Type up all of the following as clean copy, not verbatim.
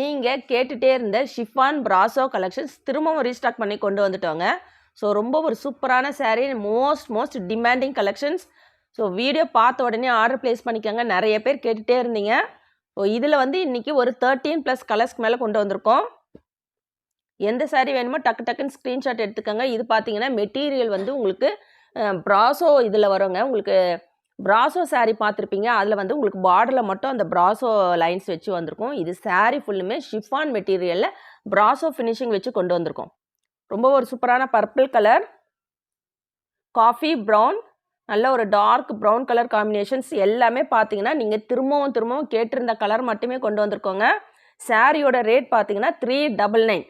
நீங்கள் கேட்டுகிட்டே இருந்த ஷிஃபான் பிராசோ கலெக்ஷன்ஸ் திரும்பவும் ரீஸ்டாக் பண்ணி கொண்டு வந்துட்டோங்க. ஸோ ரொம்ப ஒரு சூப்பரான sari, most demanding collections. So video பார்த்த உடனே ஆர்டர் ப்ளேஸ் பண்ணிக்கோங்க. நிறைய பேர் கேட்டுகிட்டே இருந்தீங்க. ஸோ இதில் வந்து இன்றைக்கி ஒரு 13+ கலர்ஸ்க்கு மேலே கொண்டு வந்திருக்கோம். எந்த சாரீ வேணுமோ டக்குன்னு ஸ்க்ரீன்ஷாட் எடுத்துக்கோங்க. இது பார்த்தீங்கன்னா மெட்டீரியல் வந்து உங்களுக்கு பிராசோ இதில் வருங்க. உங்களுக்கு பிராசோ சாரீ பார்த்துருப்பீங்க. அதில் வந்து உங்களுக்கு பார்டரில் மட்டும் அந்த பிராசோ லைன்ஸ் வச்சு வந்திருக்கும். இது சாரீ ஃபுல்லுமே ஷிஃபான் மெட்டீரியலில் பிராசோ ஃபினிஷிங் வச்சு கொண்டு வந்திருக்கோம். ரொம்ப ஒரு சூப்பரான பர்பிள் கலர், காஃபி ப்ரௌன், நல்ல ஒரு டார்க் ப்ரௌன் கலர் காம்பினேஷன்ஸ் எல்லாமே பார்த்தீங்கன்னா நீங்கள் திரும்பவும் கேட்டிருந்த கலர் மட்டுமே கொண்டு வந்திருக்கோங்க. சாரியோட ரேட் பார்த்தீங்கன்னா 399.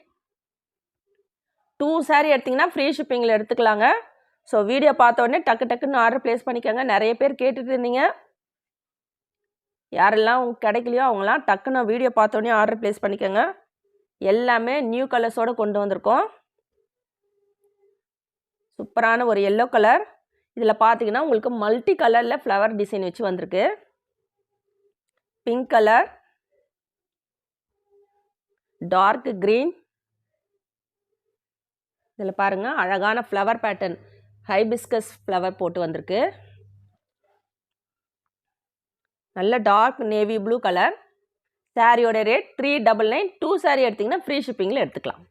2 சாரீ எடுத்திங்கன்னா ஃப்ரீ ஷிப்பிங்கில் எடுத்துக்கலாங்க. ஸோ வீடியோ பார்த்த உடனே டக்குன்னு ஆர்டர் ப்ளேஸ் பண்ணிக்கோங்க. நிறைய பேர் கேட்டுட்டு இருந்தீங்க. யாரெல்லாம் கிடைக்கலையோ அவங்களாம் டக்குன்னு வீடியோ பார்த்த உடனே ஆர்டர் ப்ளேஸ் பண்ணிக்கோங்க. எல்லாமே நியூ கலர்ஸோடு கொண்டு வந்திருக்கோம். சூப்பரான ஒரு எல்லோ கலர். இதில் பார்த்தீங்கன்னா உங்களுக்கு மல்டி கலரில் ஃப்ளவர் டிசைன் வச்சு வந்திருக்கு. பிங்க் கலர், டார்க் க்ரீன், இதில் பாருங்கள் அழகான ஃப்ளவர் பேட்டர்ன் ஹைபிஸ்கஸ் ஃப்ளவர் போட்டு வந்திருக்கு. நல்ல டார்க் நேவி ப்ளூ கலர். சாரியோட ரேட் 399. 2 சாரீ எடுத்திங்கன்னா ஃப்ரீ ஷிப்பிங்கில் எடுத்துக்கலாம்.